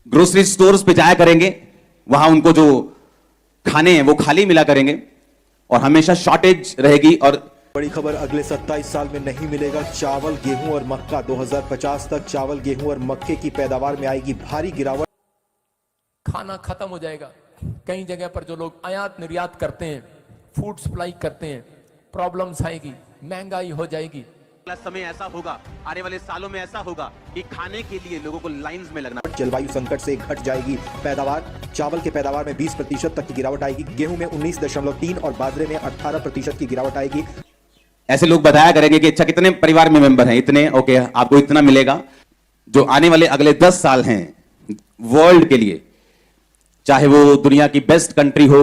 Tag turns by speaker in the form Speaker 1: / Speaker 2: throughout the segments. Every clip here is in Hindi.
Speaker 1: ग्रोसरी स्टोर्स पे जाया करेंगे, वहां उनको जो खाने हैं वो खाली मिला करेंगे और हमेशा शॉर्टेज रहेगी। और
Speaker 2: बड़ी खबर, अगले 27 साल में नहीं मिलेगा चावल, गेहूं और मक्का। 2050 तक चावल, गेहूं और मक्के की पैदावार में आएगी भारी गिरावट।
Speaker 3: खाना खत्म हो जाएगा। कई जगह पर जो लोग आयात निर्यात करते हैं, फूड सप्लाई करते हैं, प्रॉब्लम्स आएगी, महंगाई हो जाएगी।
Speaker 1: समय ऐसा होगा, आने वाले सालों में ऐसा होगा कि खाने के लिए लोगों को लाइंस में लगना।
Speaker 2: जलवायु संकट से घट जाएगी पैदावार। चावल के पैदावार में 20% तक की गिरावट आएगी। गेहूं में 19.3 और बाजरे में 18% की गिरावट आएगी।
Speaker 1: ऐसे लोग बताया करेंगे कि अच्छा कितने परिवार में मेंबर हैं, इतने, ओके आपको इतना मिलेगा। जो आने वाले अगले 10 साल हैं वर्ल्ड के लिए, चाहे वो दुनिया की बेस्ट कंट्री हो,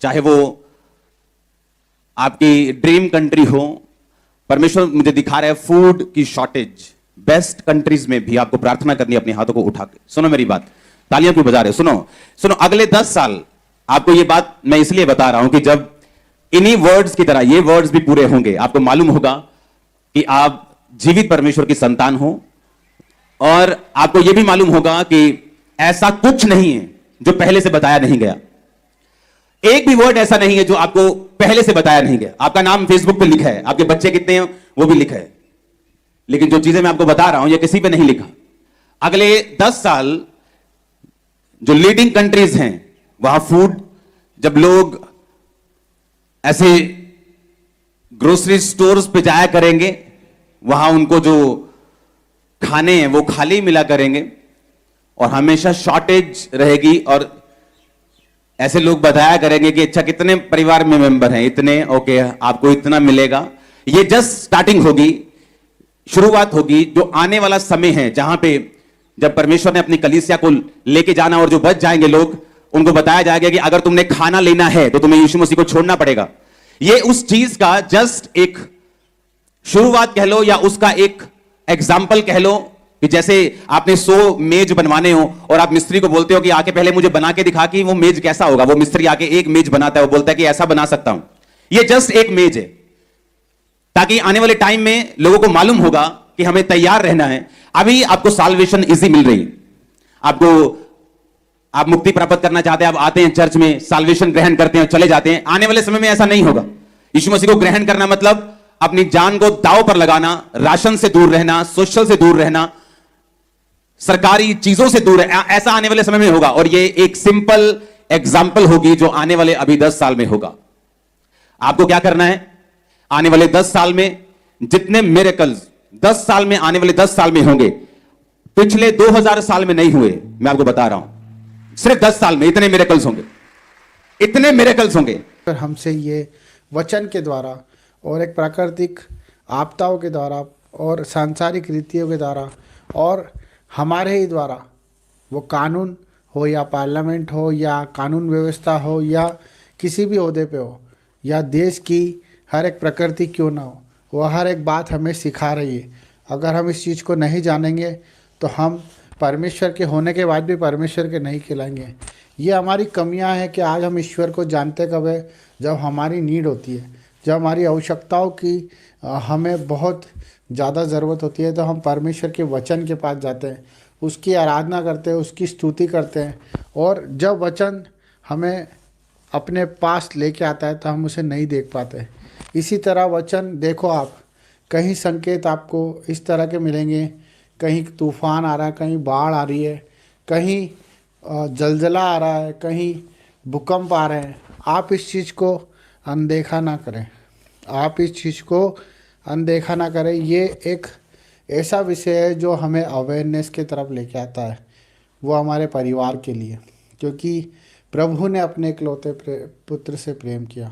Speaker 1: चाहे वो आपकी ड्रीम कंट्री हो, परमेश्वर मुझे दिखा रहा है फूड की शॉर्टेज बेस्ट कंट्रीज में भी आपको प्रार्थना करनी है अपने हाथों को उठा के। सुनो मेरी बात, तालियां क्यों बजा रहे हो? सुनो सुनो, अगले 10 साल आपको ये बात मैं इसलिए बता रहा हूं कि जब इन्हीं वर्ड्स की तरह ये वर्ड्स भी पूरे होंगे, आपको मालूम होगा कि आप जीवित परमेश्वर की संतान हो, और आपको यह भी मालूम होगा कि ऐसा कुछ नहीं है जो पहले से बताया नहीं गया। एक भी वर्ड ऐसा नहीं है जो आपको पहले से बताया नहीं गया। आपका नाम फेसबुक पे लिखा है, आपके बच्चे कितने हैं वो भी लिखा है, लेकिन जो चीजें मैं आपको बता रहा हूं ये किसी पे नहीं लिखा। अगले 10 साल जो लीडिंग कंट्रीज हैं वहां फूड, जब लोग ऐसे ग्रोसरी स्टोर्स पे जाया करेंगे, वहां उनको जो खाने हैं वो खाली मिला करेंगे और हमेशा शॉर्टेज रहेगी। और ऐसे लोग बताया करेंगे कि अच्छा कितने परिवार में मेंबर हैं, इतने, ओके आपको इतना मिलेगा। ये जस्ट स्टार्टिंग होगी, शुरुआत होगी। जो आने वाला समय है जहां पे जब परमेश्वर ने अपनी कलीसिया को लेके जाना और जो बच जाएंगे लोग, उनको बताया जाएगा कि अगर तुमने खाना लेना है तो तुम्हें यीशु मसीह को छोड़ना पड़ेगा। ये उस चीज का जस्ट एक शुरुआत कह लो या उसका एक एग्जाम्पल कह लो कि जैसे आपने 100 मेज बनवाने हो और आप मिस्त्री को बोलते हो कि आके पहले मुझे बना के दिखा कि वो मेज कैसा होगा। वो मिस्त्री आके एक मेज बनाता है, वो बोलता है कि ऐसा बना सकता हूं। ये जस्ट एक मेज है, ताकि आने वाले टाइम में लोगों को मालूम होगा कि हमें तैयार रहना है। अभी आपको साल्वेशन इजी मिल रही है, आप मुक्ति प्राप्त करना चाहते हैं, आप आते हैं चर्च में, साल्वेशन ग्रहण करते हैं और चले जाते हैं। आने वाले समय में ऐसा नहीं होगा। यीशु मसीह को ग्रहण करना मतलब अपनी जान को दांव पर लगाना, राशन से दूर रहना, सोशल से दूर रहना, सरकारी चीजों से दूर है। ऐसा आने वाले समय में होगा और ये एक सिंपल एग्जाम्पल होगी जो आने वाले अभी 10 साल में होगा। आपको क्या करना है? आने वाले 10 साल में जितने मिरेकल्स 10 साल में, आने वाले 10 साल में होंगे, पिछले 2000 साल में नहीं हुए। मैं आपको बता रहा हूं, सिर्फ 10 साल में इतने मिरेकल्स होंगे, इतने मिरेकल्स होंगे।
Speaker 4: हमसे ये वचन के द्वारा और एक प्राकृतिक आपदाओं के द्वारा और सांसारिक रीतियों के द्वारा और हमारे ही द्वारा, वो कानून हो या पार्लियामेंट हो या कानून व्यवस्था हो या किसी भी ओहदे पे हो या देश की हर एक प्रकृति क्यों ना हो, वो हर एक बात हमें सिखा रही है। अगर हम इस चीज़ को नहीं जानेंगे तो हम परमेश्वर के होने के बाद भी परमेश्वर के नहीं कहलाएंगे। ये हमारी कमियां हैं कि आज हम ईश्वर को जानते कब है? जब हमारी नीड होती है, जब हमारी आवश्यकताओं की हमें बहुत ज़्यादा ज़रूरत होती है, तो हम परमेश्वर के वचन के पास जाते हैं, उसकी आराधना करते हैं, उसकी स्तुति करते हैं। और जब वचन हमें अपने पास लेके आता है तो हम उसे नहीं देख पाते। इसी तरह वचन देखो, आप कहीं संकेत आपको इस तरह के मिलेंगे, कहीं तूफान आ रहा है, कहीं बाढ़ आ रही है, कहीं जलजला आ रहा है, कहीं भूकंप आ रहे हैं। आप इस चीज़ को अनदेखा ना करें, आप इस चीज़ को अनदेखा ना करें। ये एक ऐसा विषय है जो हमें अवेयरनेस की तरफ लेके आता है, वो हमारे परिवार के लिए, क्योंकि प्रभु ने अपने इकलौते पुत्र से प्रेम किया,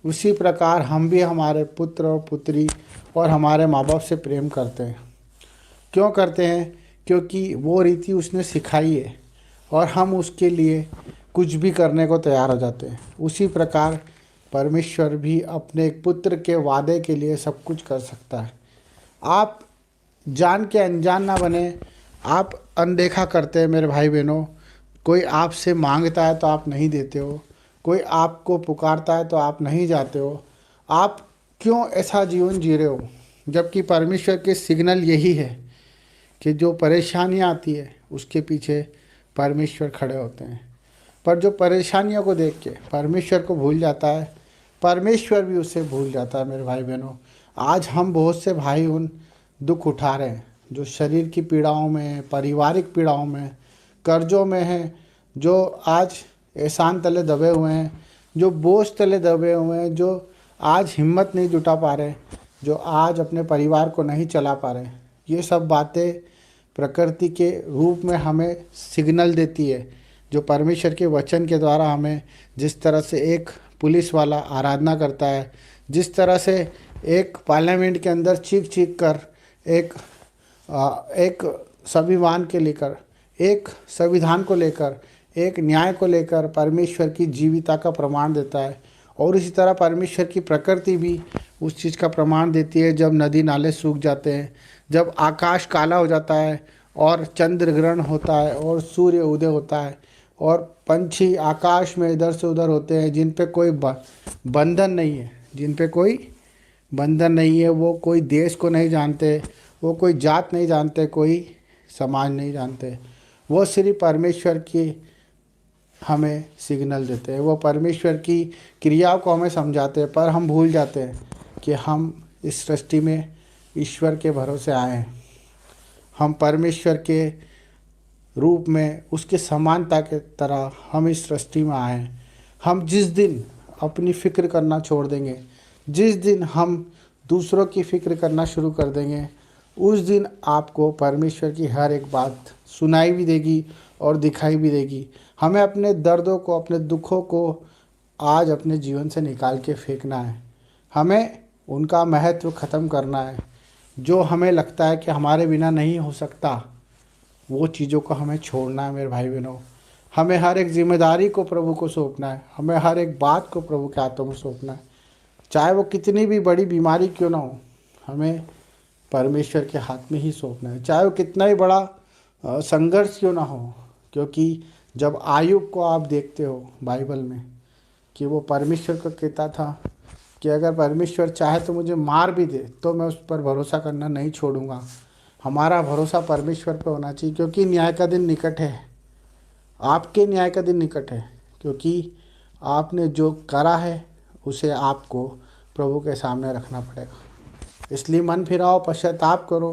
Speaker 4: उसी प्रकार हम भी हमारे पुत्र और पुत्री और हमारे माँ बाप से प्रेम करते हैं। क्यों करते हैं? क्योंकि वो रीति उसने सिखाई है और हम उसके लिए कुछ भी करने को तैयार हो जाते हैं। उसी प्रकार परमेश्वर भी अपने एक पुत्र के वादे के लिए सब कुछ कर सकता है। आप जान के अनजान ना बने, आप अनदेखा करते हैं मेरे भाई बहनों। कोई आपसे मांगता है तो आप नहीं देते हो, कोई आपको पुकारता है तो आप नहीं जाते हो। आप क्यों ऐसा जीवन जी रहे हो? जबकि परमेश्वर के सिग्नल यही है कि जो परेशानियाँ आती है उसके पीछे परमेश्वर खड़े होते हैं, पर जो परेशानियों को देख के परमेश्वर को भूल जाता है, परमेश्वर भी उसे भूल जाता है। मेरे भाई बहनों, आज हम बहुत से भाई उन दुख उठा रहे हैं जो शरीर की पीड़ाओं में, पारिवारिक पीड़ाओं में, कर्जों में हैं, जो आज एहसान तले दबे हुए हैं, जो बोझ तले दबे हुए हैं, जो आज हिम्मत नहीं जुटा पा रहे, जो आज अपने परिवार को नहीं चला पा रहे। ये सब बातें प्रकृति के रूप में हमें सिग्नल देती है, जो परमेश्वर के वचन के द्वारा हमें, जिस तरह से एक पुलिस वाला आराधना करता है, जिस तरह से एक पार्लियामेंट के अंदर चीख चीख कर एक संविधान के लेकर, एक संविधान को लेकर, एक न्याय को लेकर परमेश्वर की जीविता का प्रमाण देता है, और इसी तरह परमेश्वर की प्रकृति भी उस चीज़ का प्रमाण देती है। जब नदी नाले सूख जाते हैं, जब आकाश काला हो जाता है और चंद्र ग्रहण होता है और सूर्य उदय होता है और पंछी आकाश में इधर से उधर होते हैं, जिन पे कोई बंधन नहीं है, जिन पे कोई बंधन नहीं है, वो कोई देश को नहीं जानते, वो कोई जात नहीं जानते, कोई समाज नहीं जानते, वो सिर्फ परमेश्वर की हमें सिग्नल देते हैं, वो परमेश्वर की क्रियाओं को हमें समझाते हैं। पर हम भूल जाते हैं कि हम इस सृष्टि में ईश्वर के भरोसे आए हैं, हम परमेश्वर के रूप में, उसके समानता के तरह हम इस सृष्टि में आए हैं। हम जिस दिन अपनी फ़िक्र करना छोड़ देंगे, जिस दिन हम दूसरों की फ़िक्र करना शुरू कर देंगे, उस दिन आपको परमेश्वर की हर एक बात सुनाई भी देगी और दिखाई भी देगी। हमें अपने दर्दों को, अपने दुखों को आज अपने जीवन से निकाल के फेंकना है, हमें उनका महत्व ख़त्म करना है। जो हमें लगता है कि हमारे बिना नहीं हो सकता, वो चीज़ों को हमें छोड़ना है। मेरे भाई बहनों, हमें हर एक जिम्मेदारी को प्रभु को सौंपना है, हमें हर एक बात को प्रभु के हाथों में सौंपना है, चाहे वो कितनी भी बड़ी बीमारी क्यों ना हो, हमें परमेश्वर के हाथ में ही सौंपना है, चाहे वो कितना ही बड़ा संघर्ष क्यों ना हो। क्योंकि जब आयुब को आप देखते हो बाइबल में कि वो परमेश्वर को कहता था कि अगर परमेश्वर चाहे तो मुझे मार भी दे तो मैं उस पर भरोसा करना नहीं छोड़ूंगा। हमारा भरोसा परमेश्वर पर होना चाहिए, क्योंकि न्याय का दिन निकट है, आपके न्याय का दिन निकट है, क्योंकि आपने जो करा है उसे आपको प्रभु के सामने रखना पड़ेगा। इसलिए मन फिराओ, पश्चाताप करो,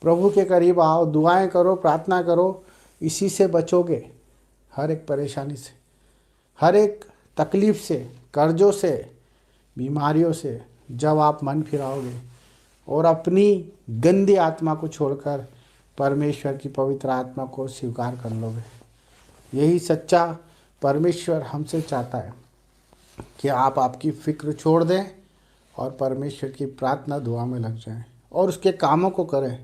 Speaker 4: प्रभु के करीब आओ, दुआएं करो, प्रार्थना करो, इसी से बचोगे, हर एक परेशानी से, हर एक तकलीफ़ से, कर्जों से, बीमारियों से। जब आप मन फिराओगे और अपनी गंदी आत्मा को छोड़कर परमेश्वर की पवित्र आत्मा को स्वीकार कर लोगे, यही सच्चा परमेश्वर हमसे चाहता है कि आप आपकी फ़िक्र छोड़ दें और परमेश्वर की प्रार्थना दुआ में लग जाएं और उसके कामों को करें।